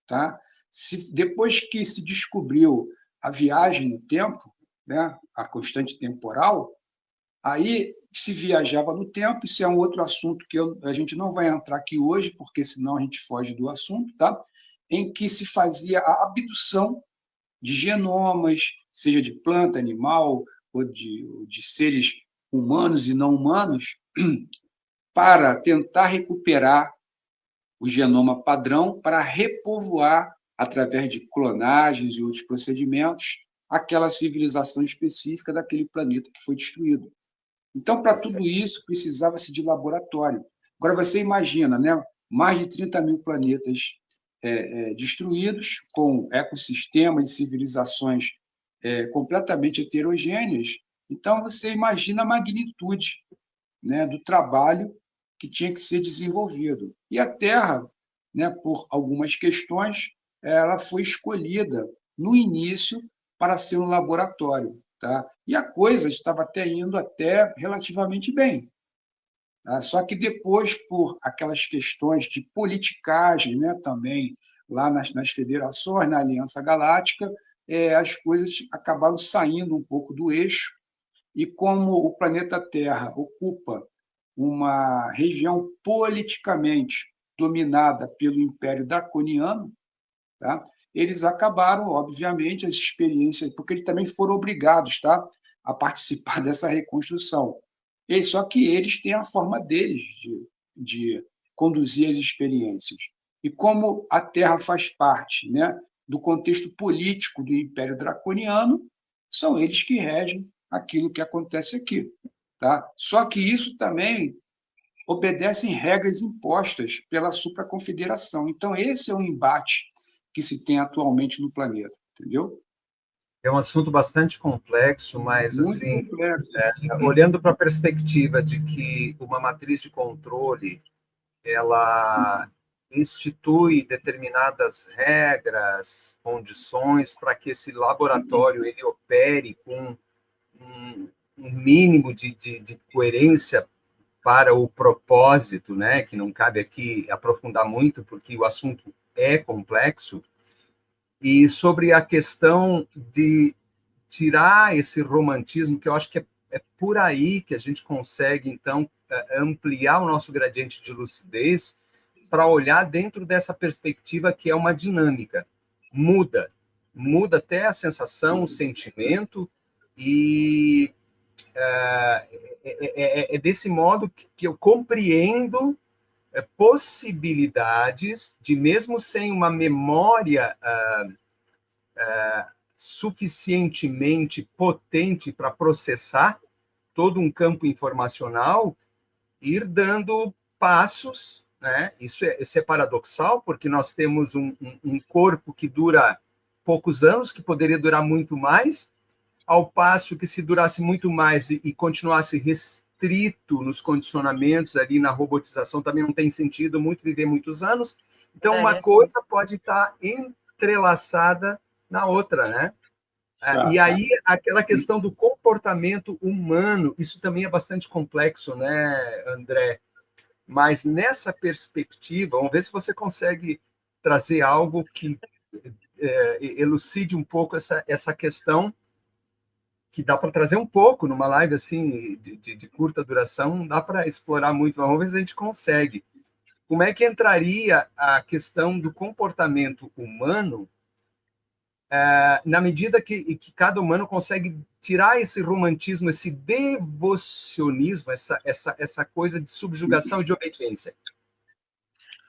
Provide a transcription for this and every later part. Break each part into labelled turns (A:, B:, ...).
A: tá? Depois que se descobriu a viagem no tempo, né, a constante temporal, aí se viajava no tempo. Isso é um outro assunto que a gente não vai entrar aqui hoje, porque senão a gente foge do assunto, tá? Em que se fazia a abdução de genomas, seja de planta, animal, ou de seres humanos e não humanos, para tentar recuperar o genoma padrão, para repovoar, através de clonagens e outros procedimentos, aquela civilização específica daquele planeta que foi destruído. Então, para tudo isso, precisava-se de laboratório. Agora, você imagina, né? Mais de 30 mil planetas destruídos, com ecossistemas e civilizações completamente heterogêneas. Então, você imagina a magnitude, né, do trabalho que tinha que ser desenvolvido. E a Terra, né, por algumas questões, ela foi escolhida no início para ser um laboratório, tá? E a coisa estava até indo até relativamente bem. Tá? Só que depois, por aquelas questões de politicagem, né, também lá nas federações, na Aliança Galáctica, as coisas acabaram saindo um pouco do eixo, e como o planeta Terra ocupa uma região politicamente dominada pelo Império Draconiano, tá? Eles acabaram, obviamente, as experiências, porque eles também foram obrigados, tá, a participar dessa reconstrução. Só que eles têm a forma deles de conduzir as experiências. E como a Terra faz parte, né, do contexto político do Império Draconiano, são eles que regem aquilo que acontece aqui. Tá? Só que isso também obedecem regras impostas pela supraconfederação. Então, esse é um embate que se tem atualmente no planeta, entendeu?
B: É um assunto bastante complexo, mas,
A: muito
B: assim,
A: complexo.
B: Olhando para a perspectiva de que uma matriz de controle, ela institui determinadas regras, condições para que esse laboratório ele opere com um mínimo de coerência para o propósito, né? Que não cabe aqui aprofundar muito, porque o assunto é complexo. E sobre a questão de tirar esse romantismo, que eu acho que é por aí que a gente consegue, então, ampliar o nosso gradiente de lucidez para olhar dentro dessa perspectiva que é uma dinâmica. Muda até a sensação, o sentimento, e é desse modo que eu compreendo possibilidades de, mesmo sem uma memória suficientemente potente para processar todo um campo informacional, ir dando passos, né? Isso é paradoxal, porque nós temos um corpo que dura poucos anos, que poderia durar muito mais, ao passo que, se durasse muito mais e continuasse restrito nos condicionamentos ali na robotização, também não tem sentido muito viver muitos anos. Então, uma coisa pode estar entrelaçada na outra, né? E aí, aquela questão do comportamento humano, isso também é bastante complexo, né, André? Mas nessa perspectiva, vamos ver se você consegue trazer algo que elucide um pouco essa questão, que dá para trazer um pouco numa live assim de curta duração, não dá para explorar muito, mas vamos ver se a gente consegue. Como é que entraria a questão do comportamento humano na medida que cada humano consegue tirar esse romantismo, esse devocionismo, essa coisa de subjugação e de obediência?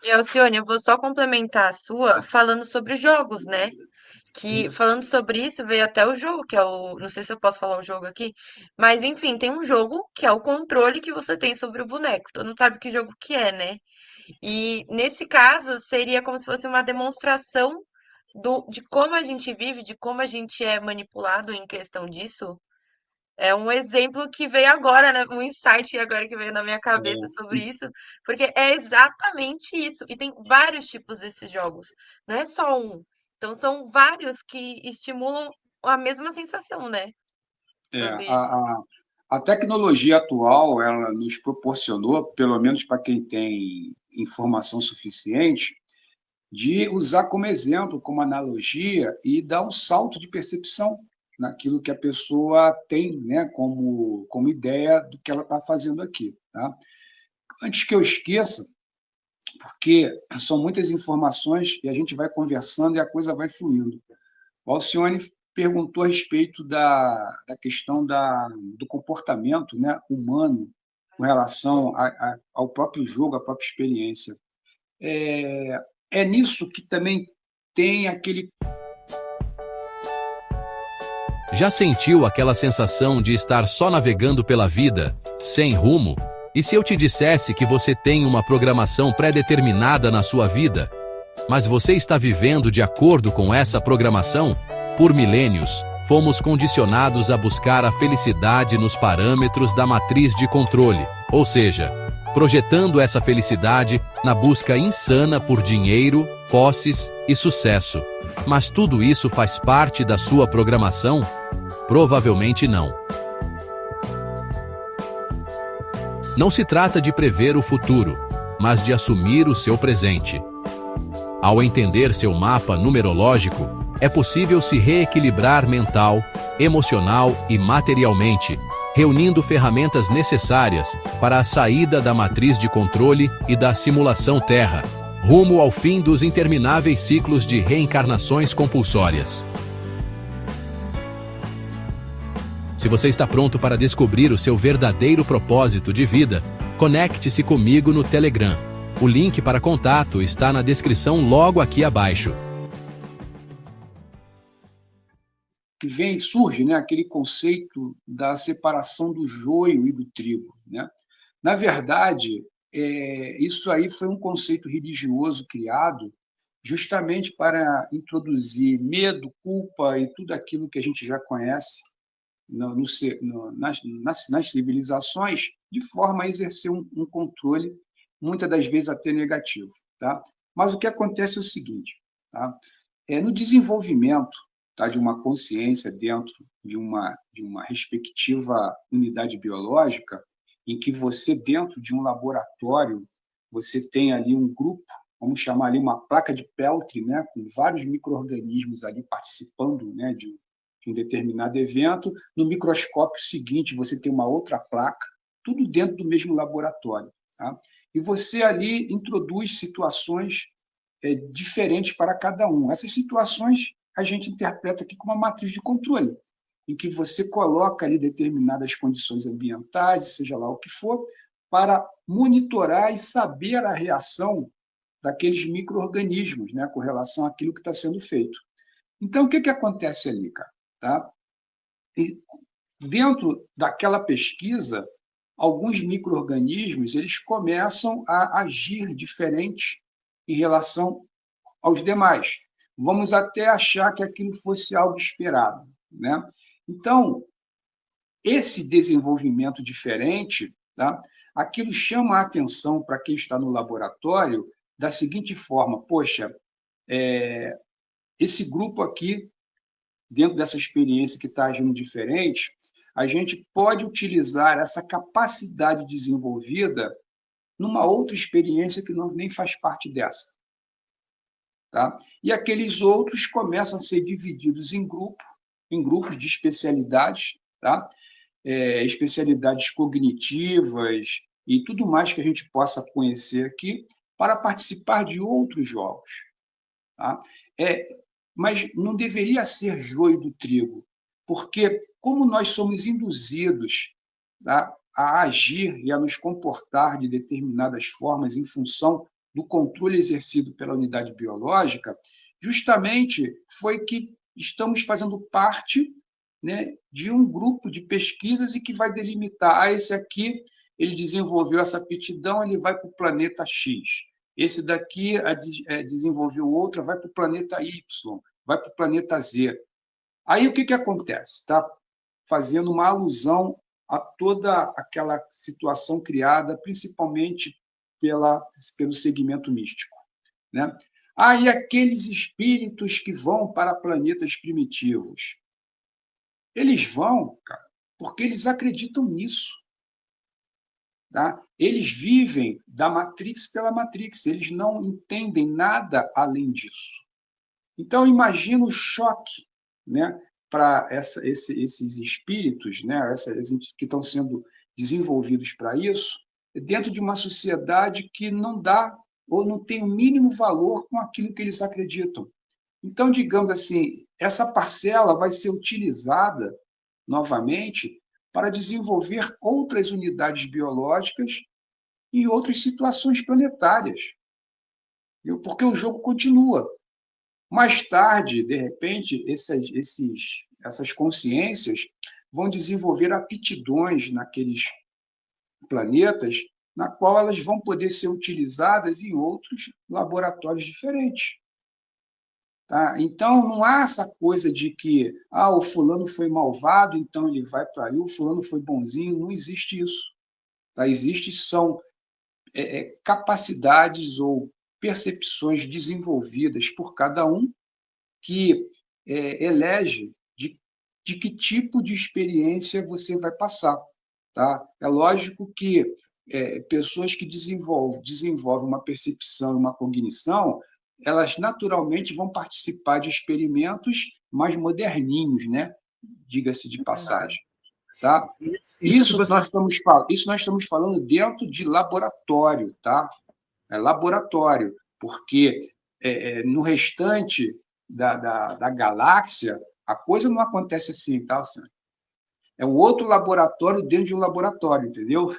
C: E, Alcione, eu vou só complementar a sua falando sobre jogos, né? Que falando sobre isso, veio até o jogo, que é o. Não sei se eu posso falar o jogo aqui, mas enfim, tem um jogo que é o controle que você tem sobre o boneco. Todo mundo sabe que jogo que é, né? E nesse caso, seria como se fosse uma demonstração de como a gente vive, de como a gente é manipulado em questão disso. É um exemplo que veio agora, né? Um insight agora que veio na minha cabeça sobre isso, porque é exatamente isso. E tem vários tipos desses jogos, não é só um. Então são vários que estimulam a mesma sensação, né?
A: É,
C: Sobre isso.
A: a tecnologia atual, ela nos proporcionou, pelo menos para quem tem informação suficiente, de usar como exemplo, como analogia, e dar um salto de percepção naquilo que a pessoa tem, né, como ideia do que ela está fazendo aqui. Tá? Antes que eu esqueça, porque são muitas informações e a gente vai conversando e a coisa vai fluindo. O Alcione perguntou a respeito da questão do comportamento, né, humano com relação ao próprio jogo, à própria experiência. É nisso que também tem aquele...
D: Já sentiu aquela sensação de estar só navegando pela vida, sem rumo? E se eu te dissesse que você tem uma programação pré-determinada na sua vida, mas você está vivendo de acordo com essa programação? Por milênios, fomos condicionados a buscar a felicidade nos parâmetros da matriz de controle, ou seja, projetando essa felicidade na busca insana por dinheiro, posses e sucesso. Mas tudo isso faz parte da sua programação? Provavelmente não. Não se trata de prever o futuro, mas de assumir o seu presente. Ao entender seu mapa numerológico, é possível se reequilibrar mental, emocional e materialmente, reunindo ferramentas necessárias para a saída da matriz de controle e da simulação Terra, rumo ao fim dos intermináveis ciclos de reencarnações compulsórias. Se você está pronto para descobrir o seu verdadeiro propósito de vida, conecte-se comigo no Telegram. O link para contato está na descrição logo aqui abaixo.
A: Que surge, né, aquele conceito da separação do joio e do trigo, né? Na verdade, isso aí foi um conceito religioso criado justamente para introduzir medo, culpa e tudo aquilo que a gente já conhece nas civilizações, de forma a exercer um controle, muitas das vezes até negativo. Tá? Mas o que acontece é o seguinte, tá? No desenvolvimento, tá, de uma consciência dentro de uma respectiva unidade biológica, em que você, dentro de um laboratório, você tem ali um grupo, vamos chamar ali uma placa de Peltri, né, com vários micro-organismos ali participando, né, de um determinado evento. No microscópio seguinte, você tem uma outra placa, tudo dentro do mesmo laboratório. Tá? E você ali introduz situações diferentes para cada um. Essas situações a gente interpreta aqui como uma matriz de controle, em que você coloca ali determinadas condições ambientais, seja lá o que for, para monitorar e saber a reação daqueles micro-organismos, né, com relação àquilo que está sendo feito. Então, o que acontece ali, cara? Tá? E dentro daquela pesquisa, alguns micro-organismos eles começam a agir diferente em relação aos demais. Vamos até achar que aquilo fosse algo esperado, né? Então, esse desenvolvimento diferente, tá? Aquilo chama a atenção para quem está no laboratório da seguinte forma: poxa, esse grupo aqui, dentro dessa experiência que está agindo diferente, a gente pode utilizar essa capacidade desenvolvida numa outra experiência que nem faz parte dessa. Tá? E aqueles outros começam a ser divididos em grupos de especialidades, tá? Especialidades cognitivas e tudo mais que a gente possa conhecer aqui, para participar de outros jogos. Tá? Mas não deveria ser joio do trigo, porque como nós somos induzidos, tá, a agir e a nos comportar de determinadas formas em função do controle exercido pela unidade biológica, justamente foi que estamos fazendo parte, né, de um grupo de pesquisas e que vai delimitar, esse aqui ele desenvolveu essa aptidão, ele vai para o planeta X. Esse daqui desenvolveu outra, vai para o planeta Y, vai para o planeta Z. Aí o que acontece? Está fazendo uma alusão a toda aquela situação criada, principalmente pelo segmento místico. Né? E aqueles espíritos que vão para planetas primitivos. Eles vão, cara, porque eles acreditam nisso. tá? Eles vivem da Matrix pela Matrix, eles não entendem nada além disso. Então, imagina o choque, né, para esses espíritos, né, que estão sendo desenvolvidos para isso, dentro de uma sociedade que não dá ou não tem o mínimo valor com aquilo que eles acreditam. Então, digamos assim, essa parcela vai ser utilizada novamente para desenvolver outras unidades biológicas em outras situações planetárias. Porque o jogo continua. Mais tarde, de repente, essas consciências vão desenvolver aptidões naqueles planetas, na qual elas vão poder ser utilizadas em outros laboratórios diferentes. Tá? Então, não há essa coisa de que o fulano foi malvado, então ele vai para ali, o fulano foi bonzinho. Não existe isso. Tá? São capacidades ou percepções desenvolvidas por cada um que elege de que tipo de experiência você vai passar. Tá? É lógico que pessoas que desenvolvem uma percepção e uma cognição, elas naturalmente vão participar de experimentos mais moderninhos, né? Diga-se de passagem. Tá? Isso nós estamos falando dentro de laboratório, tá? É laboratório, porque no restante da galáxia, a coisa não acontece assim, tá, Sam? É um outro laboratório dentro de um laboratório, entendeu?